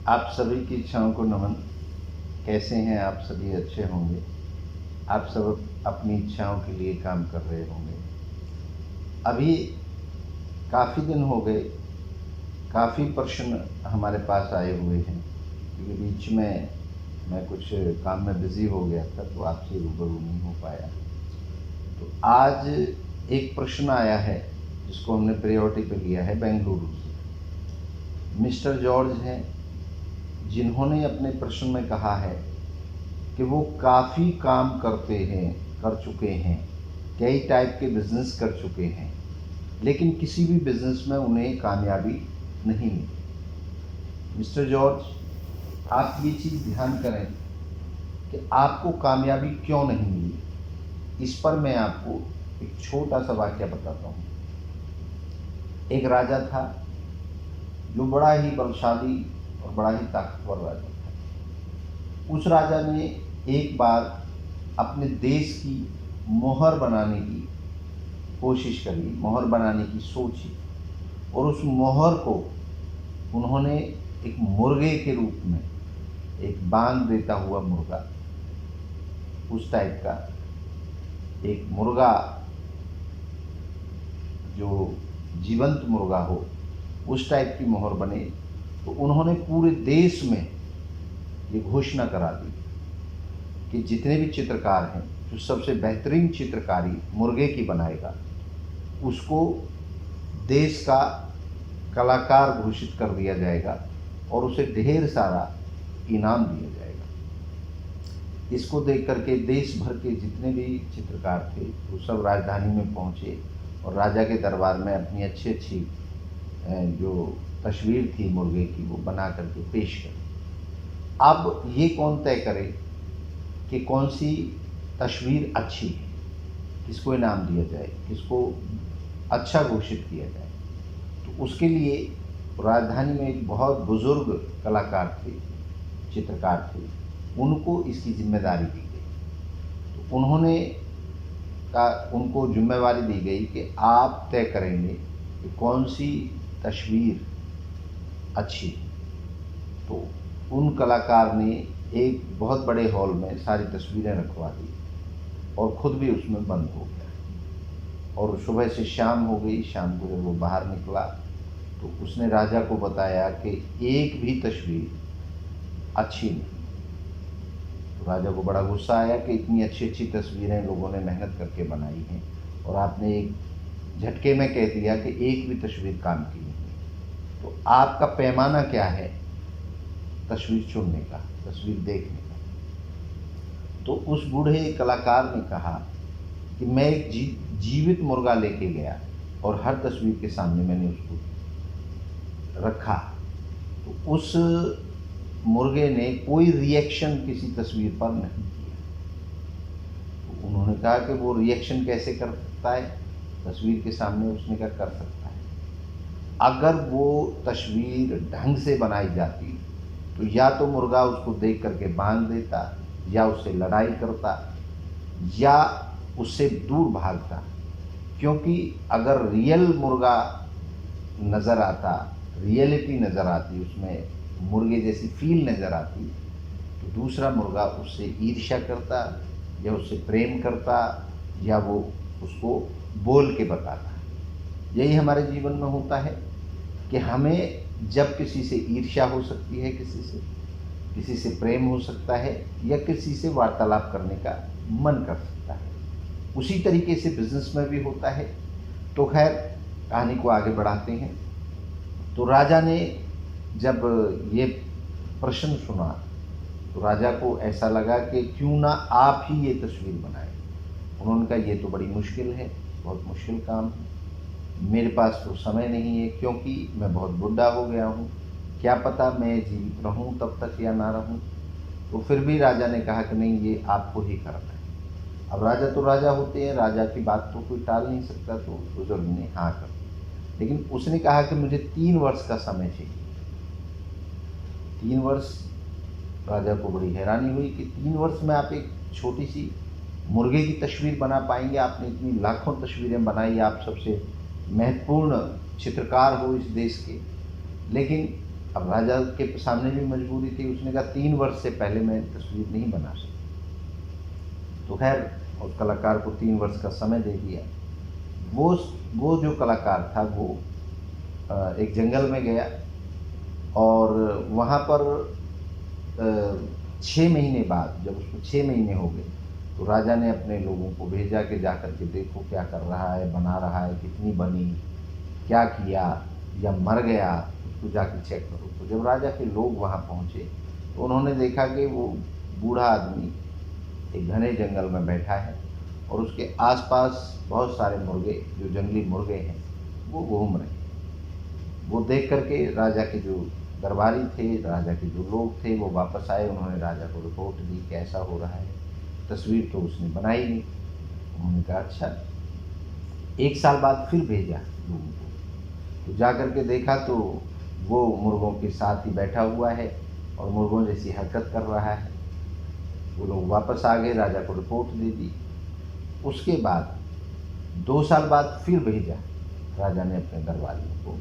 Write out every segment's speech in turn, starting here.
आप सभी की इच्छाओं को नमन। कैसे हैं आप सभी? अच्छे होंगे। आप सब अपनी इच्छाओं के लिए काम कर रहे होंगे। अभी काफ़ी दिन हो गए, काफ़ी प्रश्न हमारे पास आए हुए हैं, क्योंकि बीच में मैं कुछ काम में बिज़ी हो गया था, तो आपसे रूबरू नहीं हो पाया। तो आज एक प्रश्न आया है जिसको हमने प्रायोरिटी पे लिया है, बेंगलुरु से। मिस्टर जॉर्ज हैं, जिन्होंने अपने प्रश्न में कहा है कि वो काफ़ी काम कर चुके हैं, कई टाइप के बिज़नेस कर चुके हैं, लेकिन किसी भी बिज़नेस में उन्हें कामयाबी नहीं मिली। मिस्टर जॉर्ज, आप ये चीज़ ध्यान करें कि आपको कामयाबी क्यों नहीं मिली। इस पर मैं आपको एक छोटा सा वाक़या बताता हूँ। एक राजा था जो बड़ा ही बलशाली और बड़ा ही ताकतवर राजा था। उस राजा ने एक बार अपने देश की मोहर बनाने की कोशिश करी, मोहर बनाने की सोची, और उस मोहर को उन्होंने एक मुर्गे के रूप में, एक बांग देता हुआ मुर्गा, उस टाइप का एक मुर्गा जो जीवंत मुर्गा हो, उस टाइप की मोहर बने। तो उन्होंने पूरे देश में ये घोषणा करा दी कि जितने भी चित्रकार हैं, जो सबसे बेहतरीन चित्रकारी मुर्गे की बनाएगा, उसको देश का कलाकार घोषित कर दिया जाएगा और उसे ढेर सारा इनाम दिया जाएगा। इसको देख करके देश भर के जितने भी चित्रकार थे, वो सब राजधानी में पहुँचे और राजा के दरबार में अपनी अच्छी अच्छी जो तस्वीर थी मुर्गे की, वो बना करके पेश करी। अब ये कौन तय करे कि कौन सी तस्वीर अच्छी है, किसको इनाम दिया जाए, किसको अच्छा घोषित किया जाए। तो उसके लिए राजधानी में एक बहुत बुज़ुर्ग कलाकार थे, चित्रकार थे, उनको इसकी जिम्मेदारी दी गई। तो उनको जिम्मेवारी दी गई कि आप तय करेंगे कि कौन सी तस्वीर अच्छी है। तो उन कलाकार ने एक बहुत बड़े हॉल में सारी तस्वीरें रखवा दी और ख़ुद भी उसमें बंद हो गया। और सुबह से शाम हो गई। शाम को जब वो बाहर निकला तो उसने राजा को बताया कि एक भी तस्वीर अच्छी नहीं। तो राजा को बड़ा गुस्सा आया कि इतनी अच्छी अच्छी तस्वीरें लोगों ने मेहनत करके बनाई हैं और आपने एक झटके में कह दिया कि एक भी तस्वीर काम की नहीं। तो आपका पैमाना क्या है तस्वीर चुनने का, तस्वीर देखने का? तो उस बूढ़े कलाकार ने कहा कि मैं एक जीवित मुर्गा लेके गया और हर तस्वीर के सामने मैंने उसको रखा। तो उस मुर्गे ने कोई रिएक्शन किसी तस्वीर पर नहीं किया। तो उन्होंने कहा कि वो रिएक्शन कैसे कर सकता है तस्वीर के सामने? उसने कहा कर सकता है, अगर वो तस्वीर ढंग से बनाई जाती तो या तो मुर्गा उसको देख करके बांध देता, या उससे लड़ाई करता, या उससे दूर भागता। क्योंकि अगर रियल मुर्गा नज़र आता, रियलिटी नज़र आती, उसमें मुर्गे जैसी फील नज़र आती, तो दूसरा मुर्गा उससे ईर्ष्या करता, या उससे प्रेम करता, या वो उसको बोल के बताता। यही हमारे जीवन में होता है कि हमें जब किसी से ईर्ष्या हो सकती है, किसी से प्रेम हो सकता है, या किसी से वार्तालाप करने का मन कर सकता है। उसी तरीके से बिज़नेस में भी होता है। तो खैर, कहानी को आगे बढ़ाते हैं। तो राजा ने जब ये प्रश्न सुना तो राजा को ऐसा लगा कि क्यों ना आप ही ये तस्वीर बनाएं। उन्होंने कहा ये तो बड़ी मुश्किल है, बहुत मुश्किल काम है, मेरे पास तो समय नहीं है, क्योंकि मैं बहुत बुढ़ा हो गया हूँ, क्या पता मैं जीवित रहूँ तब तक या ना रहूँ। तो फिर भी राजा ने कहा कि नहीं, ये आपको ही करना है। अब राजा तो राजा होते हैं, राजा की बात तो कोई टाल नहीं सकता। तो बुजुर्ग ने हाँ कर दी, लेकिन उसने कहा कि मुझे 3 वर्ष का समय चाहिए। 3 वर्ष? राजा को बड़ी हैरानी हुई कि 3 वर्ष में आप एक छोटी सी मुर्गे की तस्वीर बना पाएंगे? आपने इतनी लाखों तस्वीरें बनाई, आप सबसे महत्वपूर्ण चित्रकार हो इस देश के, लेकिन अब राजा के सामने भी मजबूरी थी, उसने कहा 3 वर्ष से पहले मैं तस्वीर नहीं बना सकता। तो खैर उस कलाकार को 3 वर्ष का समय दे दिया। वो जो कलाकार था वो एक जंगल में गया और वहाँ पर 6 महीने बाद, जब उसको 6 महीने हो गए, तो राजा ने अपने लोगों को भेजा कि जा कर के देखो क्या कर रहा है, बना रहा है, कितनी बनी, क्या किया, या मर गया, उसको जाकर चेक करो। तो जब राजा के लोग वहाँ पहुँचे तो उन्होंने देखा कि वो बूढ़ा आदमी एक घने जंगल में बैठा है और उसके आसपास बहुत सारे मुर्गे, जो जंगली मुर्गे हैं, वो घूम रहे हैं। वो देख करके राजा के जो दरबारी थे, राजा के जो लोग थे, वो वापस आए। उन्होंने राजा को रिपोर्ट दी कि ऐसा हो रहा है, तस्वीर तो उसने बनाई नहीं। उन्होंने कहा अच्छा। 1 साल बाद फिर भेजा लोगों को, तो जा कर के देखा तो वो मुर्गों के साथ ही बैठा हुआ है और मुर्गों जैसी हरकत कर रहा है। वो लोग वापस आ गए, राजा को रिपोर्ट दे दी। उसके बाद 2 साल बाद फिर भेजा राजा ने अपने दरबारियों को।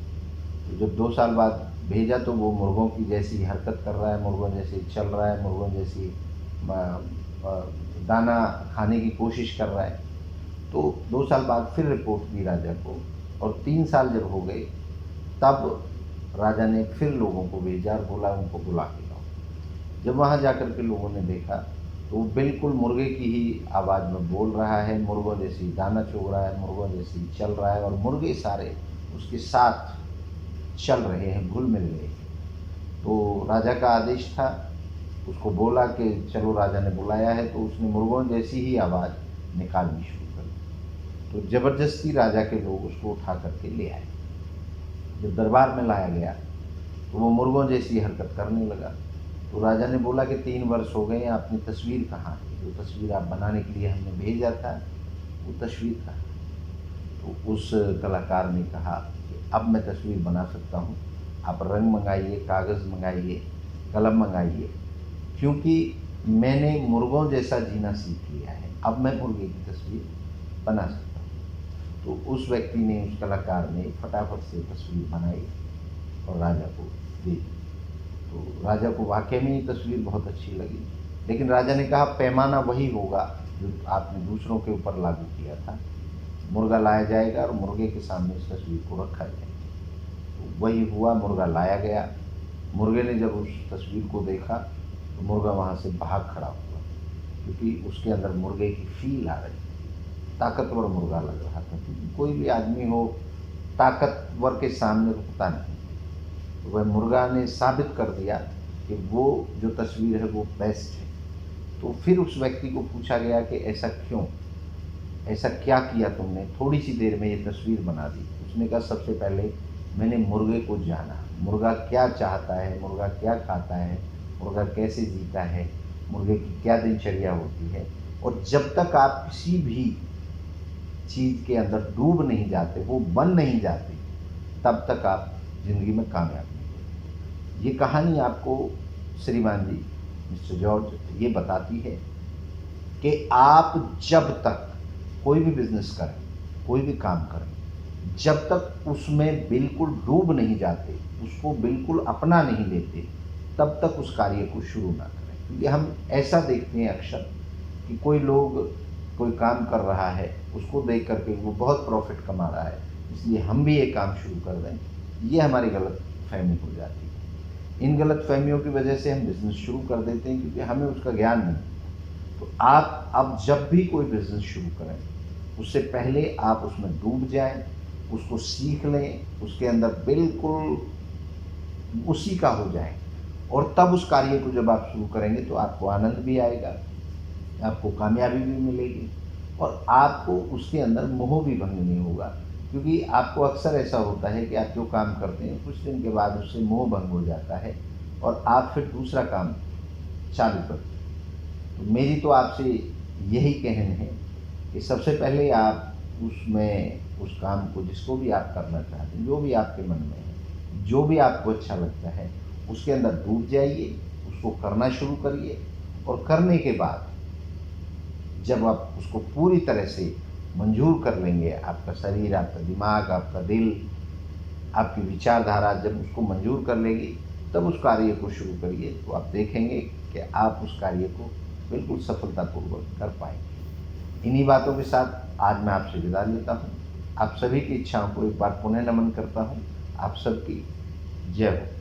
तो जब 2 साल बाद भेजा तो वो मुर्गों की जैसी हरकत कर रहा है, मुर्गों जैसे चल रहा है, मुर्गों जैसी दाना खाने की कोशिश कर रहा है। तो 2 साल बाद फिर रिपोर्ट दी राजा को और 3 साल जब हो गए तब राजा ने फिर लोगों को भेजा और बोला उनको बुला के लाओ। जब वहाँ जाकर के लोगों ने देखा तो वो बिल्कुल मुर्गे की ही आवाज़ में बोल रहा है, मुर्गों जैसी दाना चुग रहा है, मुर्गों जैसी चल रहा है और मुर्गे सारे उसके साथ चल रहे हैं, घुल मिल रहे हैं। तो राजा का आदेश था, उसको बोला कि चलो, राजा ने बुलाया है, तो उसने मुर्गों जैसी ही आवाज़ निकालनी शुरू कर दी। तो ज़बरदस्ती राजा के लोग उसको उठा करके ले आए। जब दरबार में लाया गया तो वो मुर्गों जैसी हरकत करने लगा। तो राजा ने बोला कि 3 वर्ष हो गए, आपने तस्वीर कहाँ है? जो तस्वीर आप बनाने के लिए हमने भेजा था, वो तस्वीर कहाँ है? तो उस कलाकार ने कहा कि अब मैं तस्वीर बना सकता हूँ, आप रंग मंगाइए, कागज़ मंगाइए, कलम मंगाइए, क्योंकि मैंने मुर्गों जैसा जीना सीख लिया है, अब मैं मुर्गे की तस्वीर बना सकता हूँ। तो उस व्यक्ति ने, उस कलाकार ने फटाफट से तस्वीर बनाई और राजा को दी। तो राजा को वाकई में ये तस्वीर बहुत अच्छी लगी, लेकिन राजा ने कहा पैमाना वही होगा जो आपने दूसरों के ऊपर लागू किया था। मुर्गा लाया जाएगा और मुर्गे के सामने इस तस्वीर को रखा जाएगा। तो वही हुआ, मुर्गा लाया गया। मुर्गे ने जब उस तस्वीर को देखा तो मुर्गा वहाँ से भाग खड़ा हुआ, क्योंकि उसके अंदर मुर्गे की फील आ रही थी। ताकतवर मुर्गा लग रहा था, क्योंकि कोई भी आदमी हो ताकतवर के सामने रुकता नहीं। तो वह मुर्गा ने साबित कर दिया कि वो जो तस्वीर है वो बेस्ट है। तो फिर उस व्यक्ति को पूछा गया कि ऐसा क्यों, ऐसा क्या किया तुमने, थोड़ी सी देर में ये तस्वीर बना दी? उसने कहा सबसे पहले मैंने मुर्गे को जाना, मुर्गा क्या चाहता है, मुर्गा क्या खाता है, मुर्गा कैसे जीता है, मुर्गे की क्या दिनचर्या होती है। और जब तक आप किसी भी चीज़ के अंदर डूब नहीं जाते, वो बन नहीं जाते, तब तक आप ज़िंदगी में कामयाब नहीं होते। ये कहानी आपको श्रीमान जी, मिस्टर जॉर्ज, ये बताती है कि आप जब तक कोई भी बिजनेस करें, कोई भी काम करें, जब तक उसमें बिल्कुल डूब नहीं जाते, उसको बिल्कुल अपना नहीं लेते, तब तक उस कार्य को शुरू ना करें। क्योंकि हम ऐसा देखते हैं अक्सर कि कोई लोग कोई काम कर रहा है, उसको देख करके वो बहुत प्रॉफिट कमा रहा है, इसलिए हम भी ये काम शुरू कर दें। ये हमारी गलत फहमी हो जाती है। इन गलत फहमियों की वजह से हम बिज़नेस शुरू कर देते हैं, क्योंकि हमें उसका ज्ञान नहीं। तो आप अब जब भी कोई बिज़नेस शुरू करें, उससे पहले आप उसमें डूब जाएं, उसको सीख लें, उसके अंदर बिल्कुल उसी का हो जाएं, और तब उस कार्य को जब आप शुरू करेंगे तो आपको आनंद भी आएगा, आपको कामयाबी भी मिलेगी और आपको उसके अंदर मोह भी भंग नहीं होगा। क्योंकि आपको अक्सर ऐसा होता है कि आप जो काम करते हैं कुछ दिन के बाद उससे मोह भंग हो जाता है और आप फिर दूसरा काम चालू करते हैं। तो मेरी तो आपसे यही कहन है कि सबसे पहले आप उसमें उस काम को, जिसको भी आप करना चाहते हैं, जो भी आपके मन में है, जो भी आपको अच्छा लगता है, उसके अंदर डूब जाइए, उसको करना शुरू करिए। और करने के बाद जब आप उसको पूरी तरह से मंजूर कर लेंगे, आपका शरीर, आपका दिमाग, आपका दिल, आपकी विचारधारा जब उसको मंजूर कर लेगी, तब उस कार्य को शुरू करिए, तो आप देखेंगे कि आप उस कार्य को बिल्कुल सफलतापूर्वक कर पाएंगे। इन्हीं बातों के साथ आज मैं आपसे विदा लेता हूँ। आप सभी की इच्छाओं को एक बार पुनः नमन करता हूँ। आप सबकी जय हो।